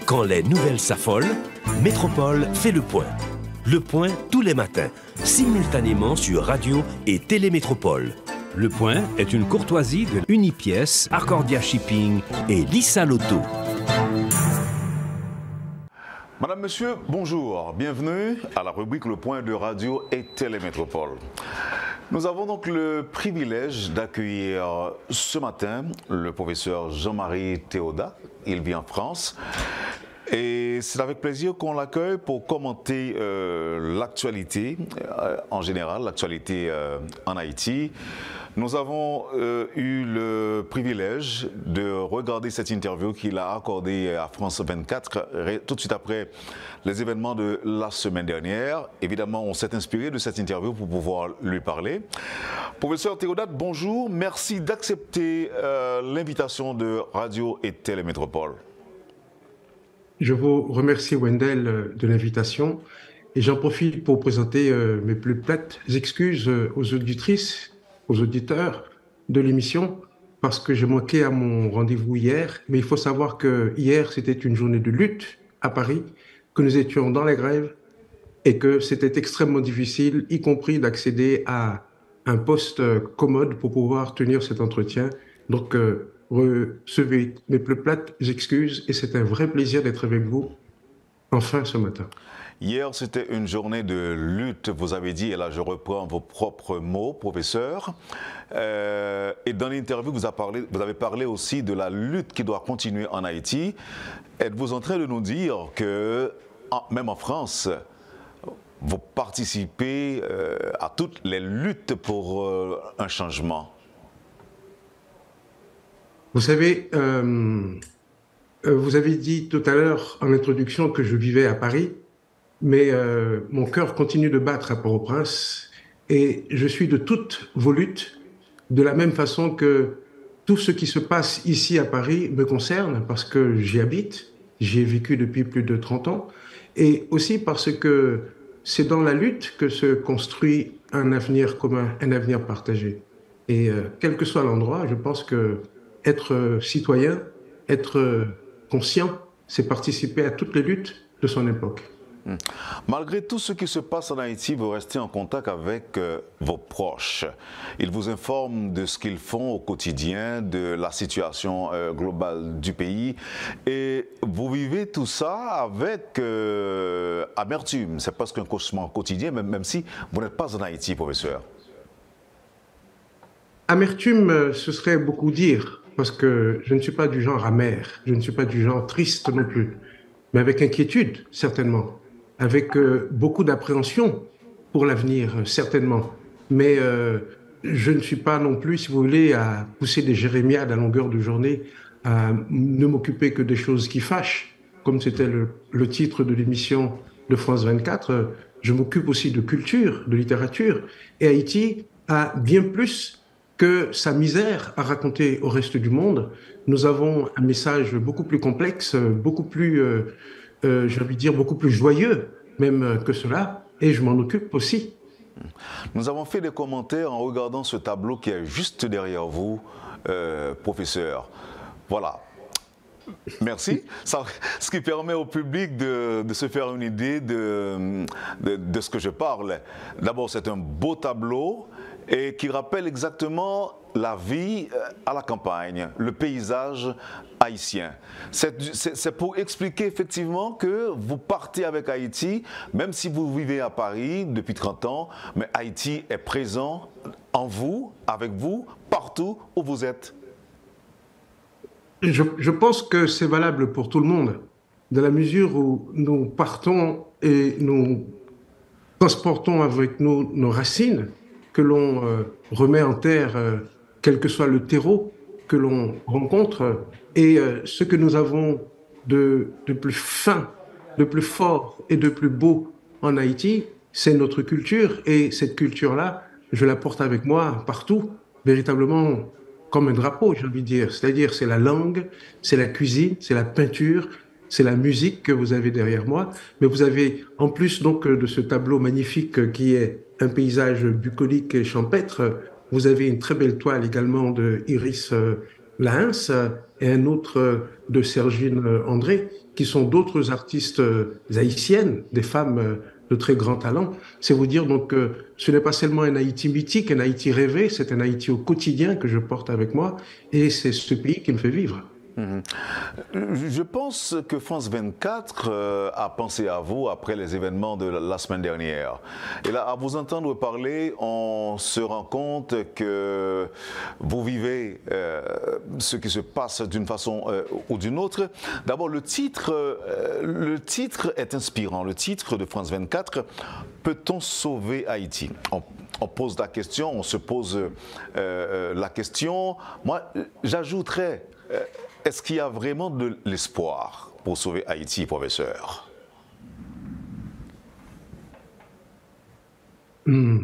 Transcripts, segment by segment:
Quand les nouvelles s'affolent, Métropole fait le point. Le point tous les matins, simultanément sur Radio et Télémétropole. Le point est une courtoisie de Unipièce, Arcordia Shipping et Lissa Lotto. Madame, Monsieur, bonjour. Bienvenue à la rubrique Le Point de Radio et Télémétropole. Nous avons donc le privilège d'accueillir ce matin le professeur Jean-Marie Théodat. Il vit en France. Et c'est avec plaisir qu'on l'accueille pour commenter l'actualité en général, l'actualité en Haïti. Nous avons eu le privilège de regarder cette interview qu'il a accordée à France 24 tout de suite après les événements de la semaine dernière. Évidemment, on s'est inspiré de cette interview pour pouvoir lui parler. Professeur Théodat, bonjour. Merci d'accepter l'invitation de Radio et Télémétropole. Je vous remercie, Wendell, de l'invitation et j'en profite pour présenter mes plus plates excuses aux auditrices, aux auditeurs de l'émission parce que j'ai manqué à mon rendez-vous hier. Mais il faut savoir que hier, c'était une journée de lutte à Paris, que nous étions dans la grève et que c'était extrêmement difficile, y compris d'accéder à un poste commode pour pouvoir tenir cet entretien. Donc, recevez mes plus plates excuses et c'est un vrai plaisir d'être avec vous enfin ce matin. Hier, c'était une journée de lutte, vous avez dit, et là je reprends vos propres mots, professeur. Et dans l'interview, vous avez parlé aussi de la lutte qui doit continuer en Haïti. Êtes-vous en train de nous dire que, même en France, vous participez à toutes les luttes pour un changement? Vous savez, vous avez dit tout à l'heure en introduction que je vivais à Paris, mais mon cœur continue de battre à Port-au-Prince et je suis de toutes vos luttes, de la même façon que tout ce qui se passe ici à Paris me concerne parce que j'y habite, j'y ai vécu depuis plus de 30 ans et aussi parce que c'est dans la lutte que se construit un avenir commun, un avenir partagé. Et quel que soit l'endroit, je pense que être citoyen, être conscient, c'est participer à toutes les luttes de son époque. Malgré tout ce qui se passe en Haïti, vous restez en contact avec vos proches. Ils vous informent de ce qu'ils font au quotidien, de la situation globale du pays. Et vous vivez tout ça avec amertume. C'est presque un cauchemar quotidien, même si vous n'êtes pas en Haïti, professeur. Amertume, ce serait beaucoup dire, parce que je ne suis pas du genre amer, je ne suis pas du genre triste non plus, mais avec inquiétude, certainement. Avec beaucoup d'appréhension pour l'avenir, certainement. Mais je ne suis pas non plus, si vous voulez, à pousser des jérémiades à longueur de journée, à ne m'occuper que des choses qui fâchent, comme c'était le titre de l'émission de France 24. Je m'occupe aussi de culture, de littérature. Et Haïti a bien plus que sa misère à raconter au reste du monde. Nous avons un message beaucoup plus complexe, beaucoup plus... j'ai envie de dire, beaucoup plus joyeux même que cela, et je m'en occupe aussi. Nous avons fait des commentaires en regardant ce tableau qui est juste derrière vous, professeur. Voilà. Merci. Ça, ce qui permet au public de se faire une idée de ce que je parle. D'abord, c'est un beau tableau et qui rappelle exactement la vie à la campagne, le paysage haïtien. C'est pour expliquer effectivement que vous partez avec Haïti, même si vous vivez à Paris depuis 30 ans, mais Haïti est présent en vous, avec vous, partout où vous êtes. Je pense que c'est valable pour tout le monde, dans la mesure où nous partons et nous transportons avec nous nos racines, que l'on remet en terre, quel que soit le terreau que l'on rencontre, et ce que nous avons de plus fin, de plus fort et de plus beau en Haïti, c'est notre culture, et cette culture-là, je la porte avec moi partout, véritablement comme un drapeau, j'ai envie de dire. C'est-à-dire, c'est la langue, c'est la cuisine, c'est la peinture, c'est la musique que vous avez derrière moi, mais vous avez, en plus donc de ce tableau magnifique qui est un paysage bucolique et champêtre, vous avez une très belle toile également de Iris Lahens, et un autre de Sergine André, qui sont d'autres artistes haïtiennes, des femmes de très grand talent. C'est vous dire donc que ce n'est pas seulement un Haïti mythique, un Haïti rêvé, c'est un Haïti au quotidien que je porte avec moi, et c'est ce pays qui me fait vivre. Je pense que France 24 a pensé à vous après les événements de la semaine dernière. Et là, à vous entendre parler, on se rend compte que vous vivez ce qui se passe d'une façon ou d'une autre. D'abord, le titre est inspirant. Le titre de France 24, peut-on sauver Haïti? On pose la question, on se pose la question. Moi, j'ajouterais... est-ce qu'il y a vraiment de l'espoir pour sauver Haïti, professeur? Je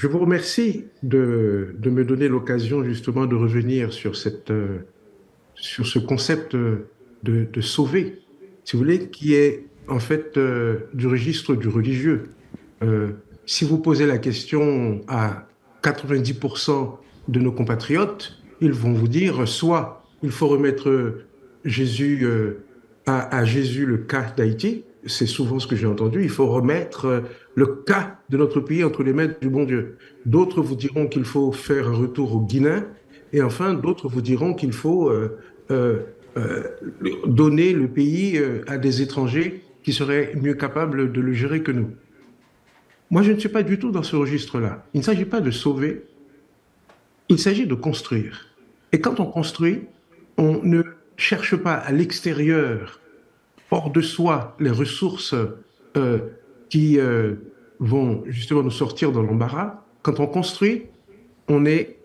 vous remercie de me donner l'occasion justement de revenir sur ce concept de sauver, si vous voulez, qui est en fait du registre du religieux. Si vous posez la question à 90% de nos compatriotes, ils vont vous dire soit il faut remettre Jésus à Jésus le cas d'Haïti, c'est souvent ce que j'ai entendu, il faut remettre le cas de notre pays entre les mains du bon Dieu. D'autres vous diront qu'il faut faire un retour au Guinéen, et enfin d'autres vous diront qu'il faut donner le pays à des étrangers qui seraient mieux capables de le gérer que nous. Moi, je ne suis pas du tout dans ce registre-là. Il ne s'agit pas de sauver, il s'agit de construire. Et quand on construit, on ne cherche pas à l'extérieur, hors de soi, les ressources qui vont justement nous sortir de l'embarras. Quand on construit, on est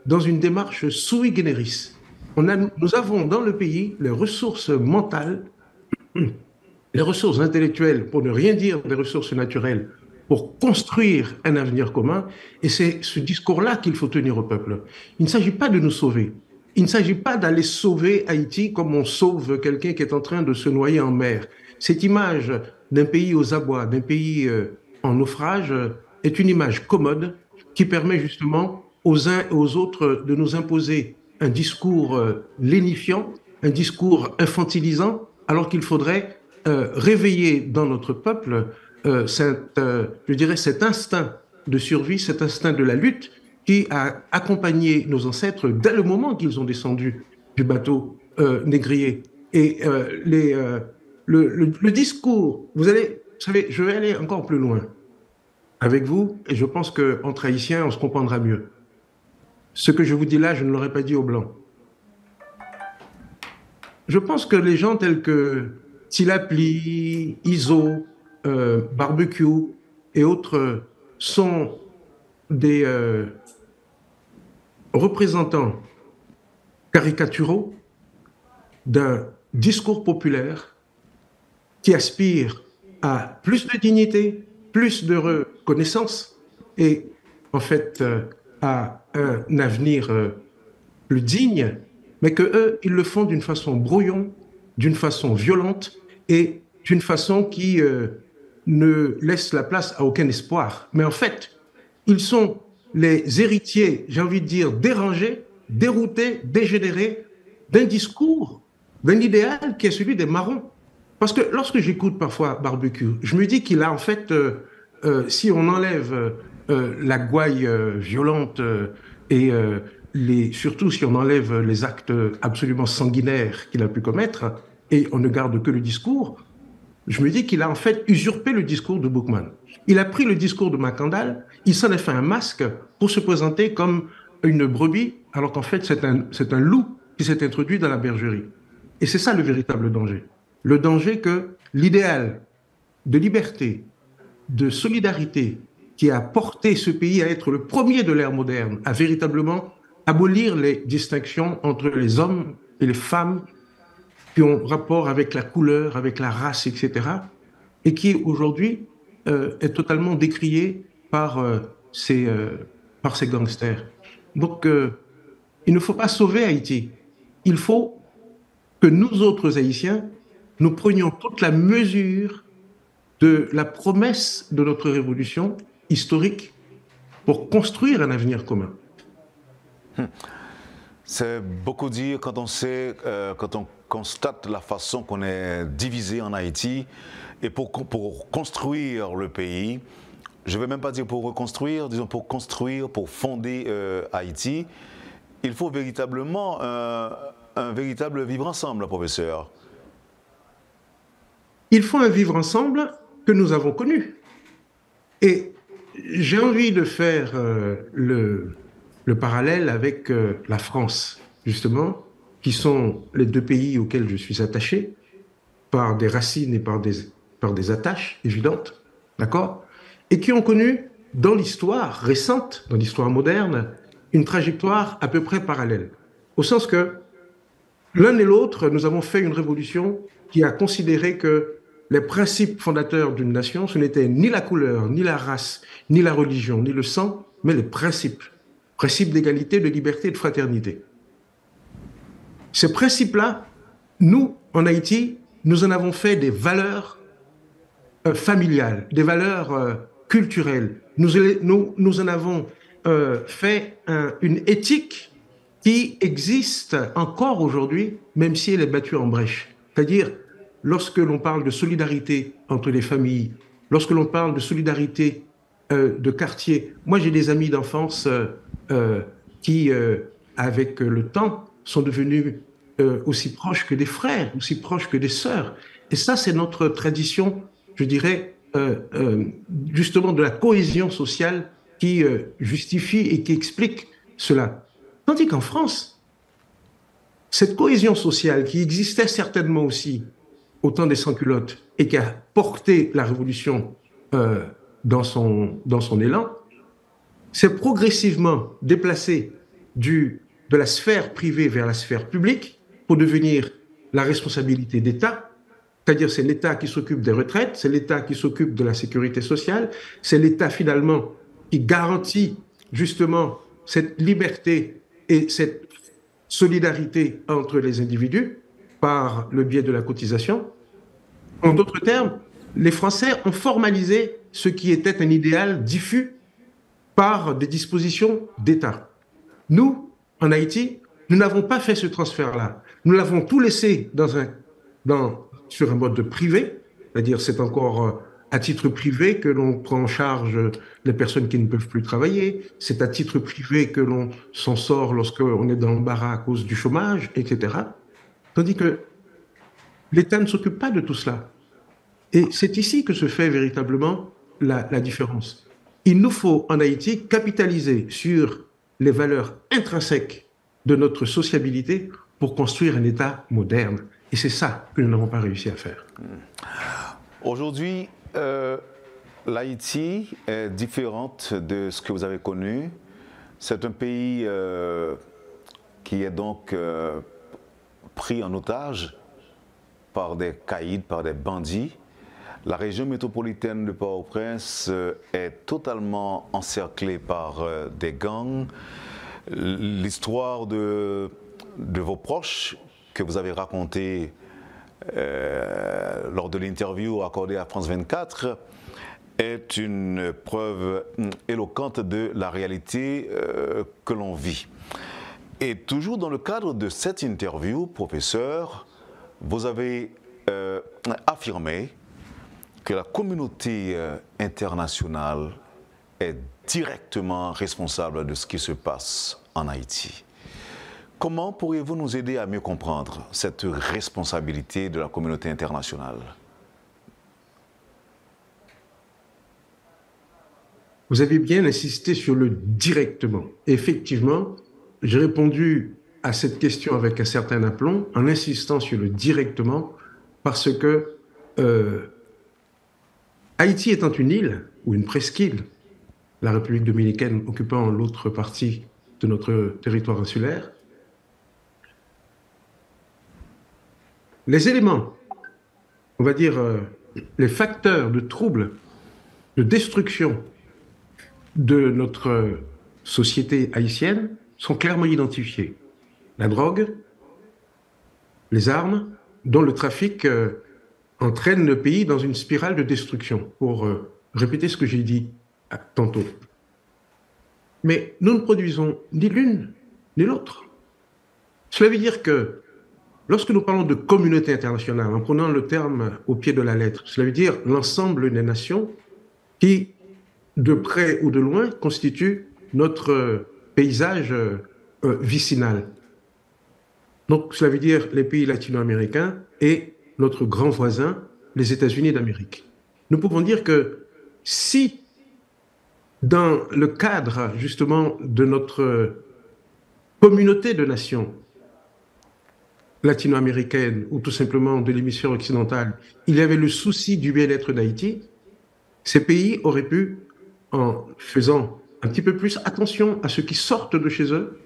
dans une démarche sui generis. Nous avons dans le pays les ressources mentales, les ressources intellectuelles, pour ne rien dire des ressources naturelles, pour construire un avenir commun. Et c'est ce discours-là qu'il faut tenir au peuple. Il ne s'agit pas de nous sauver. Il ne s'agit pas d'aller sauver Haïti comme on sauve quelqu'un qui est en train de se noyer en mer. Cette image d'un pays aux abois, d'un pays en naufrage, est une image commode qui permet justement aux uns et aux autres de nous imposer un discours lénifiant, un discours infantilisant, alors qu'il faudrait réveiller dans notre peuple je dirais cet instinct de survie, cet instinct de la lutte qui a accompagné nos ancêtres dès le moment qu'ils ont descendu du bateau négrier. Et le discours, vous savez, je vais aller encore plus loin avec vous, et je pense qu'entre Haïtiens, on se comprendra mieux. Ce que je vous dis là, je ne l'aurais pas dit aux Blancs. Je pense que les gens tels que Tilapli, Iso, Barbecue et autres sont des représentants caricaturaux d'un discours populaire qui aspire à plus de dignité, plus de reconnaissance et en fait à un avenir plus digne, mais que eux, ils le font d'une façon brouillon, d'une façon violente et d'une façon qui ne laisse la place à aucun espoir. Mais en fait, ils sont les héritiers, j'ai envie de dire, dérangés, déroutés, dégénérés d'un discours, d'un idéal qui est celui des marrons. Parce que lorsque j'écoute parfois Barbecue, je me dis qu'il a en fait, si on enlève la gouaille violente et surtout si on enlève les actes absolument sanguinaires qu'il a pu commettre et on ne garde que le discours, je me dis qu'il a en fait usurpé le discours de Boukman. Il a pris le discours de Macandal, il s'en est fait un masque pour se présenter comme une brebis, alors qu'en fait c'est un loup qui s'est introduit dans la bergerie. Et c'est ça le véritable danger. Le danger que l'idéal de liberté, de solidarité qui a porté ce pays à être le premier de l'ère moderne, à véritablement abolir les distinctions entre les hommes et les femmes qui ont rapport avec la couleur, avec la race, etc., et qui aujourd'hui est totalement décrié par ces gangsters. Donc, il ne faut pas sauver Haïti. Il faut que nous autres Haïtiens, nous prenions toute la mesure de la promesse de notre révolution historique pour construire un avenir commun. C'est beaucoup dire quand on sait, quand on constate la façon qu'on est divisé en Haïti. Et pour construire le pays, je ne vais même pas dire pour reconstruire, disons pour construire, pour fonder Haïti, il faut véritablement un véritable vivre ensemble, professeur. Il faut un vivre ensemble que nous avons connu. Et j'ai envie de faire le parallèle avec la France, justement, qui sont les deux pays auxquels je suis attaché, par des racines et par des attaches évidentes, d'accord? Et qui ont connu, dans l'histoire récente, dans l'histoire moderne, une trajectoire à peu près parallèle. Au sens que l'un et l'autre, nous avons fait une révolution qui a considéré que les principes fondateurs d'une nation, ce n'était ni la couleur, ni la race, ni la religion, ni le sang, mais les principes. Principes d'égalité, de liberté et de fraternité. Ces principes-là, nous, en Haïti, nous en avons fait des valeurs familiales, des valeurs culturelles. Nous en avons fait une éthique qui existe encore aujourd'hui, même si elle est battue en brèche. C'est-à-dire, lorsque l'on parle de solidarité entre les familles, lorsque l'on parle de solidarité de quartier, moi j'ai des amis d'enfance qui, avec le temps, sont devenus aussi proches que des frères, aussi proches que des sœurs. Et ça, c'est notre tradition, je dirais, justement de la cohésion sociale qui justifie et qui explique cela. Tandis qu'en France, cette cohésion sociale qui existait certainement aussi au temps des sans-culottes et qui a porté la révolution dans son élan, s'est progressivement déplacée de la sphère privée vers la sphère publique pour devenir la responsabilité d'État, c'est-à-dire c'est l'État qui s'occupe des retraites, c'est l'État qui s'occupe de la sécurité sociale, c'est l'État finalement qui garantit justement cette liberté et cette solidarité entre les individus par le biais de la cotisation. En d'autres termes, les Français ont formalisé ce qui était un idéal diffus par des dispositions d'État. Nous, en Haïti, nous n'avons pas fait ce transfert-là. Nous l'avons tout laissé sur un mode privé, c'est-à-dire c'est encore à titre privé que l'on prend en charge les personnes qui ne peuvent plus travailler, c'est à titre privé que l'on s'en sort lorsqu'on est dans l'embarras à cause du chômage, etc. Tandis que l'État ne s'occupe pas de tout cela. Et c'est ici que se fait véritablement la différence. Il nous faut, en Haïti, capitaliser sur les valeurs intrinsèques de notre sociabilité pour construire un État moderne. Et c'est ça que nous n'avons pas réussi à faire. Aujourd'hui, l'Haïti est différente de ce que vous avez connu. C'est un pays qui est donc pris en otage par des caïds, par des bandits. La région métropolitaine de Port-au-Prince est totalement encerclée par des gangs. L'histoire de vos proches que vous avez racontée lors de l'interview accordée à France 24 est une preuve éloquente de la réalité que l'on vit. Et toujours dans le cadre de cette interview, professeur, vous avez affirmé que la communauté internationale est directement responsable de ce qui se passe en Haïti. Comment pourriez-vous nous aider à mieux comprendre cette responsabilité de la communauté internationale? Vous avez bien insisté sur le directement. Effectivement, j'ai répondu à cette question avec un certain aplomb en insistant sur le directement parce que Haïti étant une île ou une presqu'île, la République dominicaine occupant l'autre partie de notre territoire insulaire, les éléments, on va dire les facteurs de trouble, de destruction de notre société haïtienne sont clairement identifiés. La drogue, les armes, dont le trafic entraîne le pays dans une spirale de destruction, pour répéter ce que j'ai dit tantôt. Mais nous ne produisons ni l'une ni l'autre. Cela veut dire que lorsque nous parlons de communauté internationale, en prenant le terme au pied de la lettre, cela veut dire l'ensemble des nations qui, de près ou de loin, constituent notre paysage vicinal. Donc, cela veut dire les pays latino-américains et notre grand voisin, les États-Unis d'Amérique. Nous pouvons dire que si, dans le cadre justement de notre communauté de nations latino-américaines ou tout simplement de l'hémisphère occidental, il y avait le souci du bien-être d'Haïti, ces pays auraient pu, en faisant un petit peu plus attention à ceux qui sortent de chez eux,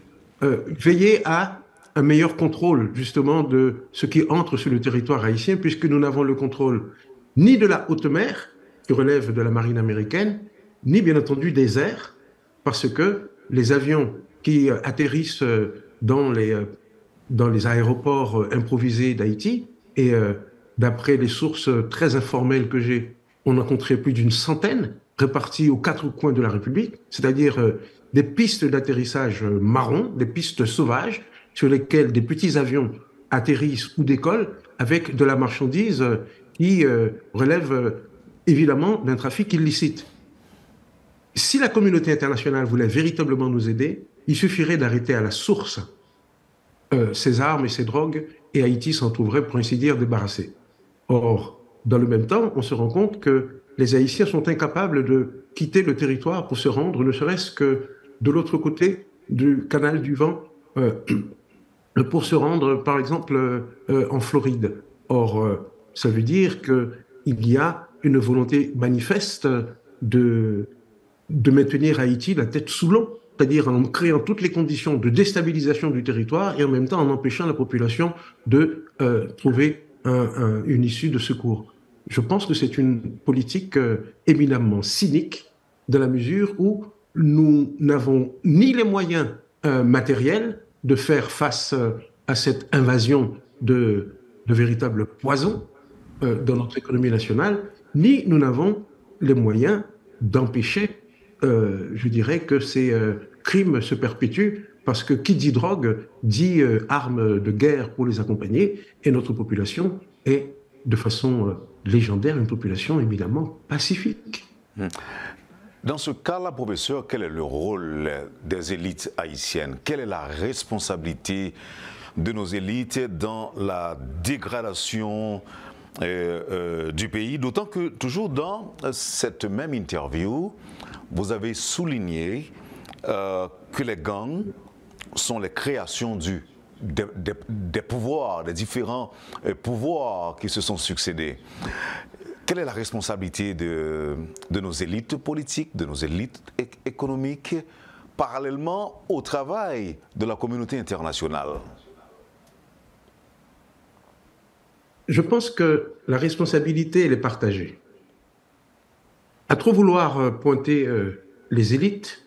veiller à un meilleur contrôle justement de ce qui entre sur le territoire haïtien, puisque nous n'avons le contrôle ni de la haute mer, qui relève de la marine américaine, ni bien entendu des airs, parce que les avions qui atterrissent dans les aéroports improvisés d'Haïti, et d'après les sources très informelles que j'ai, on en compterait plus d'une centaine réparties aux quatre coins de la République, c'est-à-dire des pistes d'atterrissage marron, des pistes sauvages, sur lesquelles des petits avions atterrissent ou décollent avec de la marchandise qui relève évidemment d'un trafic illicite. Si la communauté internationale voulait véritablement nous aider, il suffirait d'arrêter à la source ces armes et ces drogues, et Haïti s'en trouverait, pour ainsi dire, débarrassé. Or, dans le même temps, on se rend compte que les Haïtiens sont incapables de quitter le territoire pour se rendre, ne serait-ce que de l'autre côté du canal du Vent, pour se rendre, par exemple, en Floride. Or, ça veut dire qu'il y a une volonté manifeste de maintenir Haïti la tête sous l'eau, c'est-à-dire en créant toutes les conditions de déstabilisation du territoire et en même temps en empêchant la population de trouver une issue de secours. Je pense que c'est une politique éminemment cynique, dans la mesure où nous n'avons ni les moyens matériels de faire face à cette invasion de véritables poisons dans notre économie nationale, ni nous n'avons les moyens d'empêcher, je dirais, que ces crimes se perpétuent, parce que qui dit drogue dit armes de guerre pour les accompagner, et notre population est, de façon légendaire, une population éminemment pacifique. Dans ce cas-là, professeur, quel est le rôle des élites haïtiennes? Quelle est la responsabilité de nos élites dans la dégradation du pays? D'autant que, toujours dans cette même interview, vous avez souligné que les gangs sont les créations des pouvoirs, des différents pouvoirs qui se sont succédés. Quelle est la responsabilité de nos élites politiques, de nos élites économiques, parallèlement au travail de la communauté internationale? Je pense que la responsabilité, elle est partagée. À trop vouloir pointer les élites,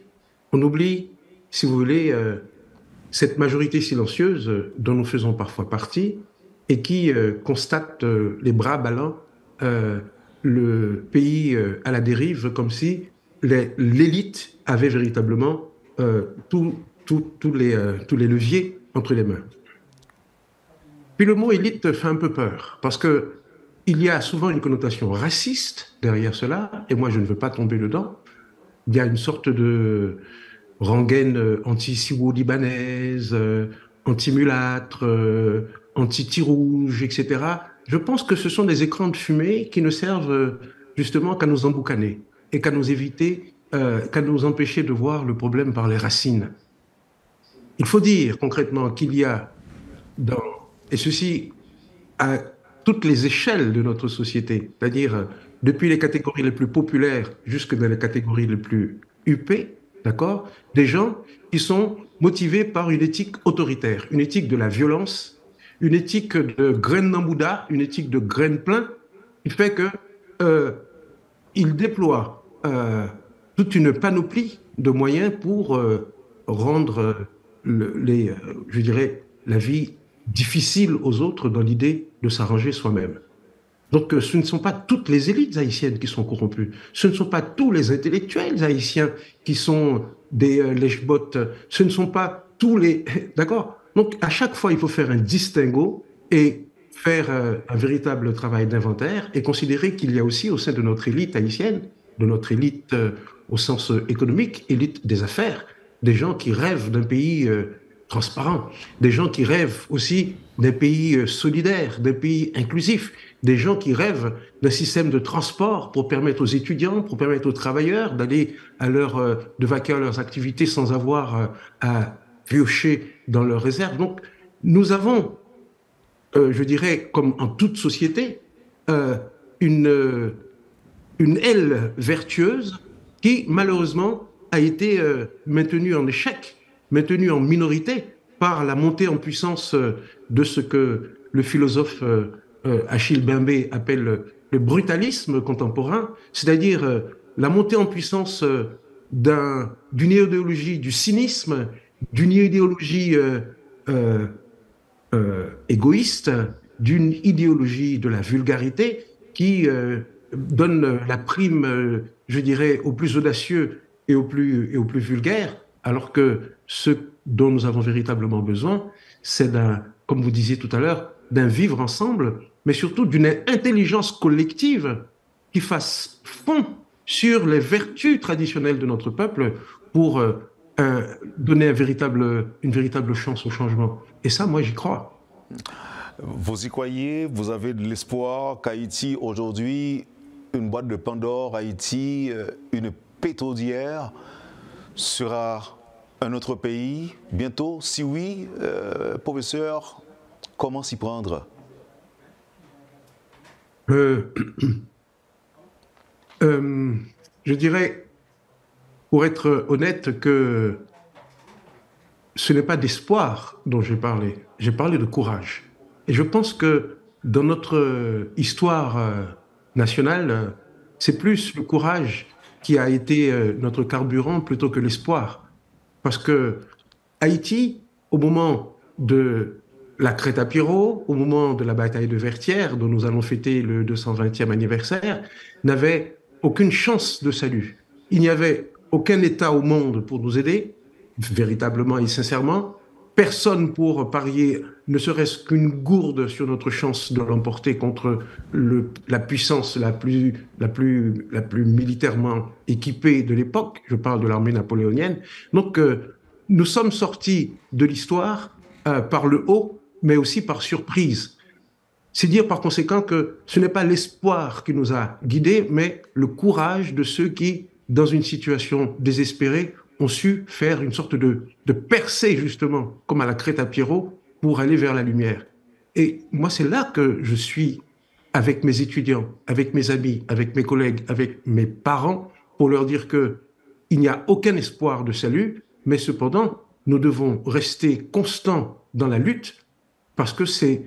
on oublie, si vous voulez, cette majorité silencieuse dont nous faisons parfois partie et qui constate les bras ballants le pays à la dérive, comme si l'élite avait véritablement tous les leviers entre les mains. Puis le mot élite fait un peu peur, parce qu'il y a souvent une connotation raciste derrière cela, et moi je ne veux pas tomber dedans. Il y a une sorte de rengaine anti-siwo-libanaise, anti-mulâtre, anti-rouge, etc. Je pense que ce sont des écrans de fumée qui ne servent justement qu'à nous emboucaner et qu'à nous éviter, qu'à nous empêcher de voir le problème par les racines. Il faut dire concrètement qu'il y a, et ceci à toutes les échelles de notre société, c'est-à-dire depuis les catégories les plus populaires jusque dans les catégories les plus huppées, d'accord, des gens qui sont motivés par une éthique autoritaire, une éthique de la violence, une éthique de graines d'embouda, une éthique de graines plein, qui fait qu'ils déploient toute une panoplie de moyens pour rendre je dirais, la vie difficile aux autres dans l'idée de s'arranger soi-même. Donc ce ne sont pas toutes les élites haïtiennes qui sont corrompues, ce ne sont pas tous les intellectuels haïtiens qui sont des lèche-bottes, ce ne sont pas tous les... D'accord ? Donc, à chaque fois, il faut faire un distinguo et faire un véritable travail d'inventaire et considérer qu'il y a aussi au sein de notre élite haïtienne, de notre élite au sens économique, élite des affaires, des gens qui rêvent d'un pays transparent, des gens qui rêvent aussi d'un pays solidaire, d'un pays inclusif, des gens qui rêvent d'un système de transport pour permettre aux étudiants, pour permettre aux travailleurs d'aller de vaquer à leurs activités sans avoir à piocher dans leurs réserves. Donc, nous avons, je dirais, comme en toute société, euh, une, une aile vertueuse qui, malheureusement, a été maintenue en échec, maintenue en minorité par la montée en puissance de ce que le philosophe Achille Mbembe appelle le brutalisme contemporain, c'est-à-dire la montée en puissance d'une idéologie du cynisme, d'une idéologie égoïste, d'une idéologie de la vulgarité qui donne la prime, je dirais, aux plus audacieux et aux plus vulgaires, alors que ce dont nous avons véritablement besoin, c'est comme vous disiez tout à l'heure, d'un vivre ensemble, mais surtout d'une intelligence collective qui fasse fond sur les vertus traditionnelles de notre peuple pour donner une véritable chance au changement. Et ça, moi, j'y crois. Vous y croyez? Vous avez de l'espoir qu'Haïti, aujourd'hui, une boîte de Pandore, Haïti, une pétrolière, sera un autre pays bientôt? Si oui, professeur, comment s'y prendre? Je dirais, pour être honnête, que ce n'est pas d'espoir dont j'ai parlé de courage. Et je pense que dans notre histoire nationale, c'est plus le courage qui a été notre carburant plutôt que l'espoir. Parce que Haïti, au moment de la Crête à Pirot, au moment de la bataille de Vertières, dont nous allons fêter le 220e anniversaire, n'avait aucune chance de salut. Il n'y avait aucun État au monde pour nous aider, véritablement et sincèrement, personne pour parier ne serait-ce qu'une gourde sur notre chance de l'emporter contre la puissance la plus militairement équipée de l'époque. Je parle de l'armée napoléonienne. Donc, nous sommes sortis de l'histoire par le haut, mais aussi par surprise. C'est dire par conséquent que ce n'est pas l'espoir qui nous a guidés, mais le courage de ceux qui, dans une situation désespérée, ont su faire une sorte de percée, justement, comme à la Crête à Pirot, pour aller vers la lumière. Et moi, c'est là que je suis avec mes étudiants, avec mes amis, avec mes collègues, avec mes parents, pour leur dire qu'il n'y a aucun espoir de salut, mais cependant, nous devons rester constants dans la lutte, parce que c'est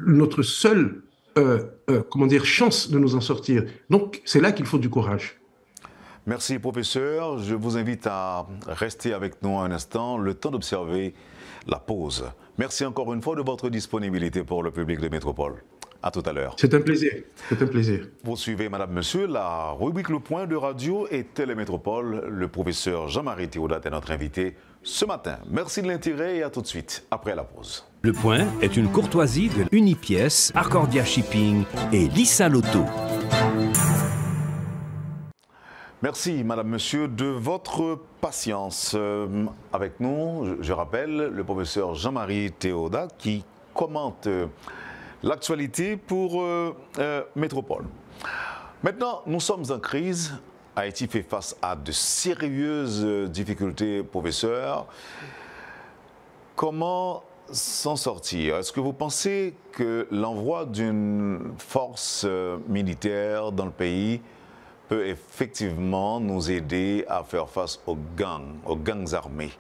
notre seule chance de nous en sortir. Donc, c'est là qu'il faut du courage. Merci, professeur. Je vous invite à rester avec nous un instant, le temps d'observer la pause. Merci encore une fois de votre disponibilité pour le public de Métropole. À tout à l'heure. C'est un plaisir. C'est un plaisir. Vous suivez, madame, monsieur, la rubrique Le Point de Radio et Télémétropole. Le professeur Jean-Marie Théodat est notre invité ce matin. Merci de l'intérêt et à tout de suite, après la pause. Le Point est une courtoisie de Unipièce, Arcordia Shipping et Lissa Lotto. Merci, madame, monsieur, de votre patience. Avec nous, je rappelle, le professeur Jean-Marie Théodat qui commente l'actualité pour Métropole. Maintenant, nous sommes en crise. Haïti fait face à de sérieuses difficultés, professeur. Comment s'en sortir? Est-ce que vous pensez que l'envoi d'une force militaire dans le pays peut effectivement nous aider à faire face aux gangs armés?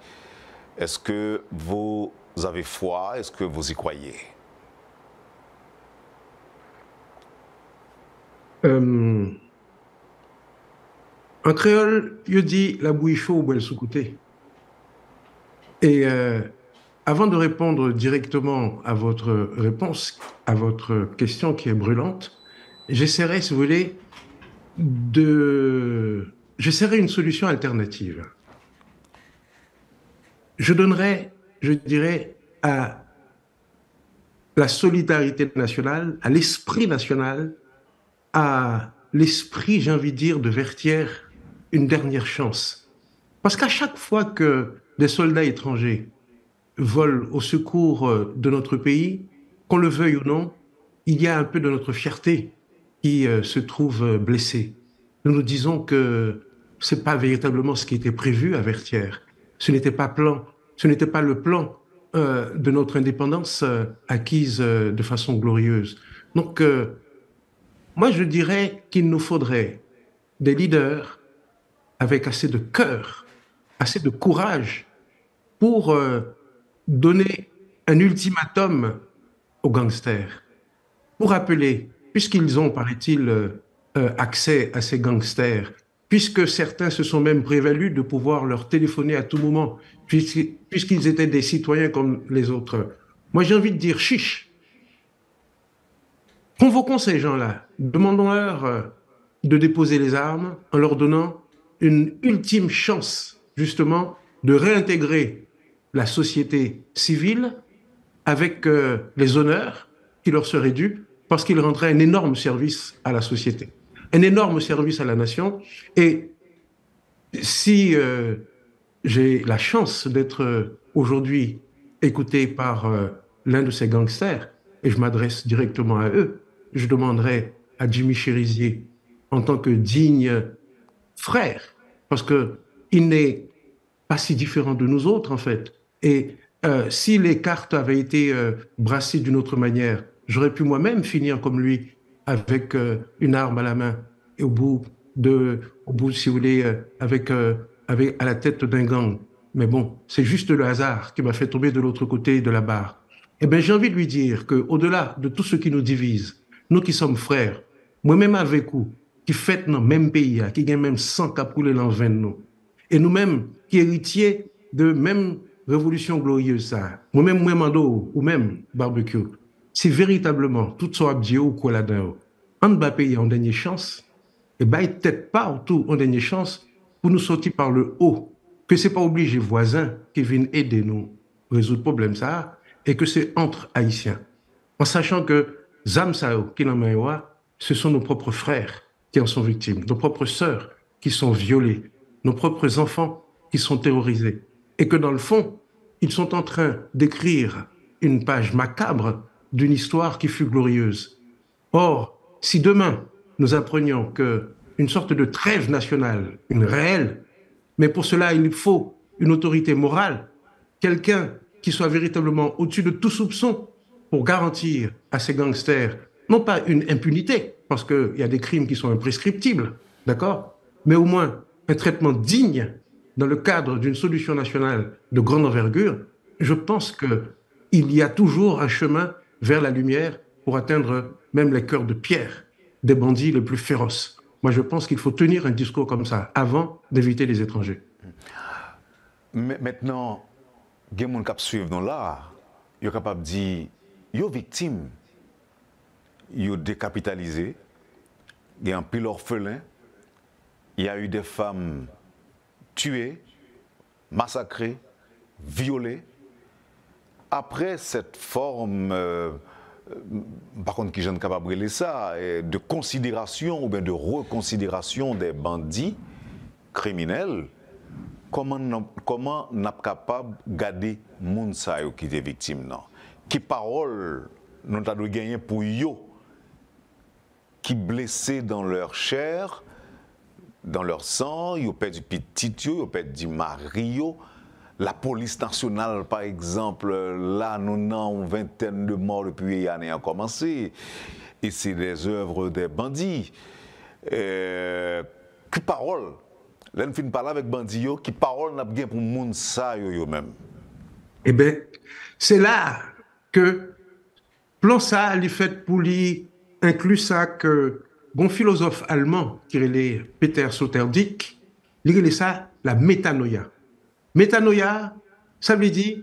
Est-ce que vous avez foi? Est-ce que vous y croyez? En créole, il dit la bouille chaude ou elle sous-côté. Et avant de répondre directement à votre réponse, à votre question qui est brûlante, j'essaierai, si vous voulez, j'essaierai une solution alternative. Je donnerai, je dirais, à la solidarité nationale, à l'esprit national, à l'esprit, j'ai envie de dire, de Vertières, une dernière chance. Parce qu'à chaque fois que des soldats étrangers volent au secours de notre pays, qu'on le veuille ou non, il y a un peu de notre fierté qui se trouve blessée. Nous nous disons que ce n'est pas véritablement ce qui était prévu à Vertières. Ce n'était pas le plan de notre indépendance acquise de façon glorieuse. Donc, moi, je dirais qu'il nous faudrait des leaders avec assez de cœur, assez de courage pour donner un ultimatum aux gangsters, pour rappeler, puisqu'ils ont, paraît-il, accès à ces gangsters, puisque certains se sont même prévalus de pouvoir leur téléphoner à tout moment, puisqu'ils étaient des citoyens comme les autres. Moi, j'ai envie de dire chiche. Convoquons ces gens-là, demandons-leur de déposer les armes en leur donnant une ultime chance, justement, de réintégrer la société civile avec les honneurs qui leur seraient dus, parce qu'ils rendraient un énorme service à la société, un énorme service à la nation. Et si j'ai la chance d'être aujourd'hui écouté par l'un de ces gangsters, et je m'adresse directement à eux, je demanderai à Jimmy Cherizier, en tant que digne frère, parce qu'il n'est pas si différent de nous autres, en fait. Et si les cartes avaient été brassées d'une autre manière, j'aurais pu moi-même finir comme lui, avec une arme à la main, et au bout, si vous voulez, à la tête d'un gang. Mais bon, c'est juste le hasard qui m'a fait tomber de l'autre côté de la barre. Eh bien, j'ai envie de lui dire qu'au-delà de tout ce qui nous divise, nous qui sommes frères, moi-même avec vous, qui fêtent dans le même pays, qui gagnent même 100 capoules dans le vin de nous, et nous-mêmes qui héritiers de même révolution glorieuse, ça, moi-même, moi, Mando, ou même barbecue, si véritablement tout soit abdié ou quoi là-dedans, on va payer en dernière chance, et bien, peut-être pas en tout en dernière chance pour nous sortir par le haut, que c'est pas obligé voisins qui viennent aider nous résoudre le problème ça, et que c'est entre Haïtiens. En sachant que Zamsao, qui n'en ce sont nos propres frères qui en sont victimes, nos propres sœurs qui sont violées, nos propres enfants qui sont terrorisés. Et que dans le fond, ils sont en train d'écrire une page macabre d'une histoire qui fut glorieuse. Or, si demain, nous apprenions qu'une sorte de trêve nationale, une réelle, mais pour cela, il faut une autorité morale, quelqu'un qui soit véritablement au-dessus de tout soupçon pour garantir à ces gangsters, non pas une impunité, parce qu'il y a des crimes qui sont imprescriptibles, d'accord, mais au moins un traitement digne dans le cadre d'une solution nationale de grande envergure, je pense qu'il y a toujours un chemin vers la lumière pour atteindre même les cœurs de pierre des bandits les plus féroces. Moi, je pense qu'il faut tenir un discours comme ça avant d'éviter les étrangers. Mais maintenant, il y a des gens qui suivent dans l'art, ils sont capables de dire, ils sont victimes, ils sont décapitalisés, il y a un pile orphelin, il y a eu des femmes tuées, massacrées, violées. Après cette forme, par contre, qui est capable de brûler ça, de considération ou bien de reconsidération des bandits criminels, comment on est capable de garder les gens qui étaient victimes? Qui parole nous avons gagné pour eux qui blessés dans leur chair, dans leur sang, ils ont perdu petit, ils ont perdu mari. La police nationale, par exemple, là, nous avons une vingtaine de morts depuis l'année a commencé. Et c'est des œuvres des bandits. Qui parole? Là, nous finissons par là avec bandits, qui parole n'a bien pour moun ça eux-mêmes? Eh bien, c'est là que plan ça, les fait pour lui inclut ça que bon philosophe allemand qui est Peter Sloterdijk, il est ça la métanoïa. Métanoïa, ça veut dire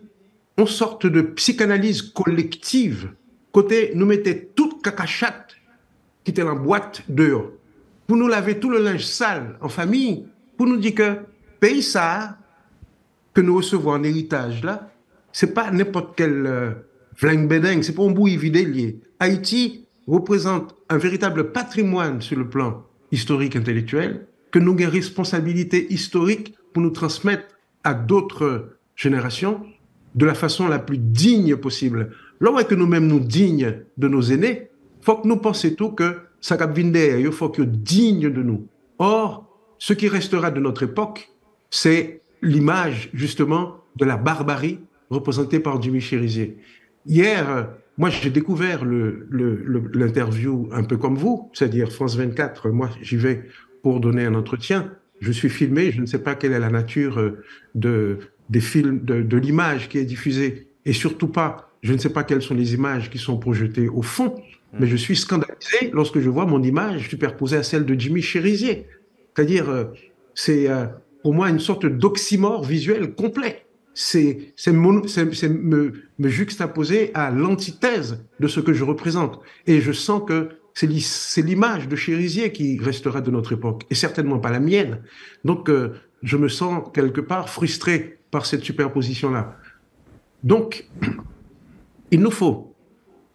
une sorte de psychanalyse collective. Côté, nous mettons toute cacachate qui était en boîte dehors. Pour nous laver tout le linge sale en famille, pour nous dire que pays ça, que nous recevons en héritage là, c'est pas n'importe quel flingue-bédingue, c'est pas un bout vidé lié. Haïti représente un véritable patrimoine sur le plan historique, intellectuel, que nous avons une responsabilité historique pour nous transmettre à d'autres générations de la façon la plus digne possible. Lorsque nous-mêmes nous dignes de nos aînés, il faut que nous pensions tout que ça cap vinde, il faut que digne de nous. Or, ce qui restera de notre époque, c'est l'image justement de la barbarie représentée par Jimmy Chérizier. Hier, moi j'ai découvert l'interview un peu comme vous, c'est-à-dire France 24, moi j'y vais pour donner un entretien, je suis filmé, je ne sais pas quelle est la nature des films, de l'image qui est diffusée, et surtout pas, je ne sais pas quelles sont les images qui sont projetées au fond, mais je suis scandalisé lorsque je vois mon image superposée à celle de Jimmy Chérizier. C'est-à-dire, c'est pour moi une sorte d'oxymore visuel complet. C'est me juxtaposer à l'antithèse de ce que je représente. Et je sens que c'est l'image de Chérizier qui restera de notre époque, et certainement pas la mienne. Donc, je me sens quelque part frustré par cette superposition-là. Donc, il nous faut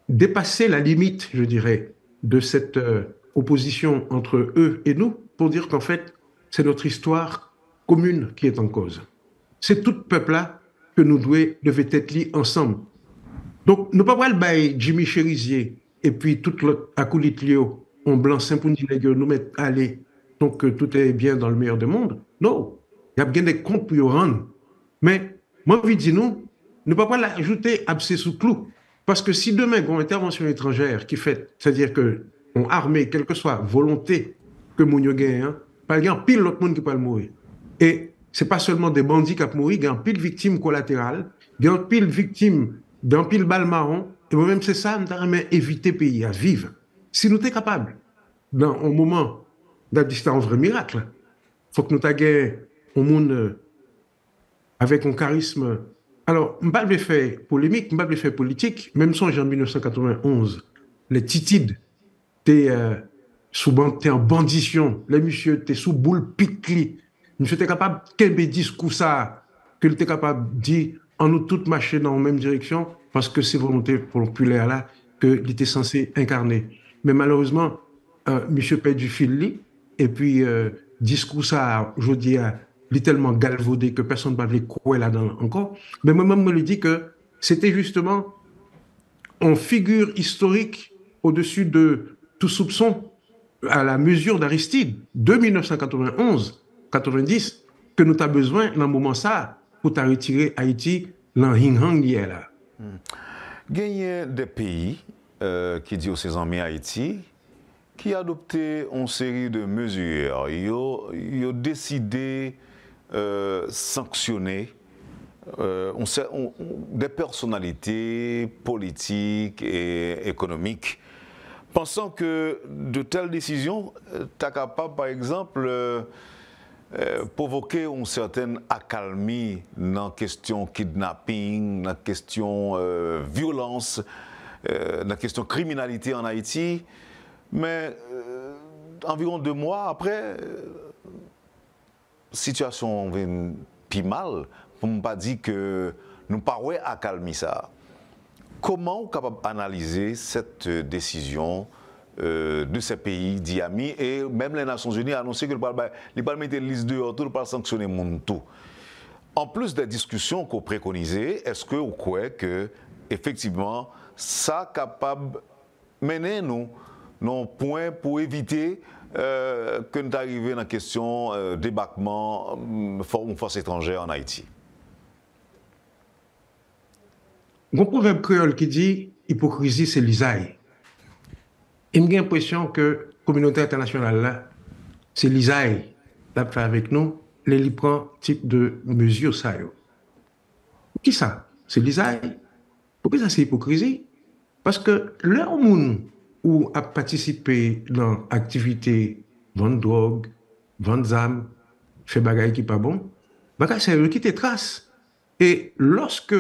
dépasser la limite, je dirais, de cette opposition entre eux et nous, pour dire qu'en fait, c'est notre histoire commune qui est en cause. C'est tout peuple-là que nous devons être liés ensemble. Donc, nous ne pouvons pas le Jimmy Chérizier et puis toute l'autre acolyte Léo en blanc, Saint-Poundine, nous mettre à aller, donc tout est bien dans le meilleur des mondes. Non, il y a bien des comptes pour y rendre. Mais moi, je dis nous ne pouvons pas l'ajouter abcès sous clou. Parce que si demain, il y a une intervention étrangère qui fait, c'est-à-dire qu'on armé, quelle que soit volonté que nous gagnons, il y a pile l'autre monde qui peut mourir. Et ce n'est pas seulement des bandits qui peuvent mourir, il y a pile victimes collatérales, il y a pile victimes d'un pile balle marron. Et moi-même, c'est ça, nous avons évité le pays à vivre. Si nous sommes capables, dans un moment, c'est un vrai miracle. Il faut que nous ayons un monde avec un charisme. Alors, je ne vais pas faire polémique, je ne vais pas faire politique. Même si en 1991, les titides, t'es en bandition, les messieurs, t'es sous boule piquée. Monsieur, t'es capable de quel discours ça, que t'es capable de dire, en nous toutes marcher dans la même direction, parce que c'est volonté populaire là qu'il était censé incarner. Mais malheureusement, monsieur perd du fil, et puis discours ça, je dis, il est tellement galvaudé que personne ne va le croire là-dedans encore. Mais moi-même me le dit que c'était justement en figure historique au-dessus de tout soupçon à la mesure d'Aristide de 1991-90 que nous avons besoin dans un moment ça pour retirer Haïti dans hing-hang là. Gagner des pays qui disent aux ses amis Haïti qui a adopté une série de mesures. Ils ont décidé sanctionner des personnalités politiques et économiques, pensant que de telles décisions sont capables, par exemple, provoquer une certaine accalmie dans la question kidnapping, dans la question violence, dans la question criminalité en Haïti. Mais environ 2 mois après, situation vient plus mal, pour ne pas dire que nous ne pouvons pas accalmer ça. Comment on est capable d'analyser cette décision de ces pays dits amis, et même les Nations Unies ont annoncé que les pas mettre une liste dehors, tout, pas sanctionner le monde tout. En plus des discussions qu'on préconisait, est-ce que vous croyez que effectivement ça capable mener nous non point pour éviter que nous arrivions dans la question débarquement d'une force étrangère en Haïti? Mon proverbe créole qui dit hypocrisie c'est l'isaille. Et j'ai l'impression que la communauté internationale là, c'est l'isaille qui fait avec nous, les prend type de mesure ça. Qui ça? C'est l'isaille. Pourquoi ça c'est hypocrisie? Parce que leur monde ou a participé dans l'activité vendre drogue, vendre armes, faire bagaille qui pas bon, bagaille c'est eux qui te trace. Et lorsque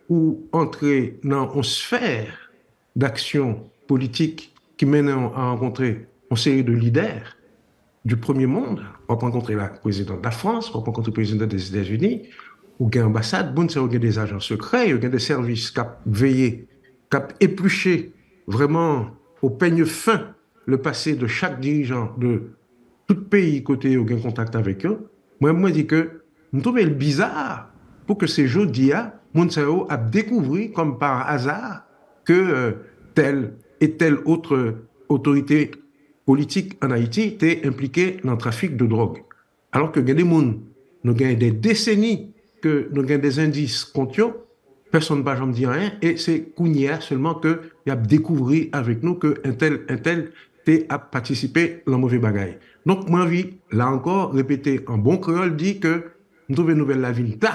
ou entrer dans une sphère d'action politique qui mène à rencontrer une série de leaders du premier monde, on peut rencontrer la présidente de la France, on peut rencontrer le président des États-Unis, ou gain ambassade, bon, ça, ou gain des agents secrets, ou gain des services qui veillé, qui épluché vraiment au peigne fin le passé de chaque dirigeant de tout pays côté ou gain contact avec eux. Moi, dis que nous trouvons le bizarre pour que ces jours d'IA, Monsao a découvert comme par hasard que telle et telle autre autorité politique en Haïti était impliquée dans le trafic de drogue. Alors que il y a des gens, nous avons des décennies que nous avons des indices contre eux, personne ne va jamais dire rien, et c'est Kounia seulement qu'il a découvert avec nous qu'un tel a participé dans le mauvais bagaille. Donc, moi, envie, là encore, répéter en bon créole, dit que nous trouvons une nouvelle la ville là.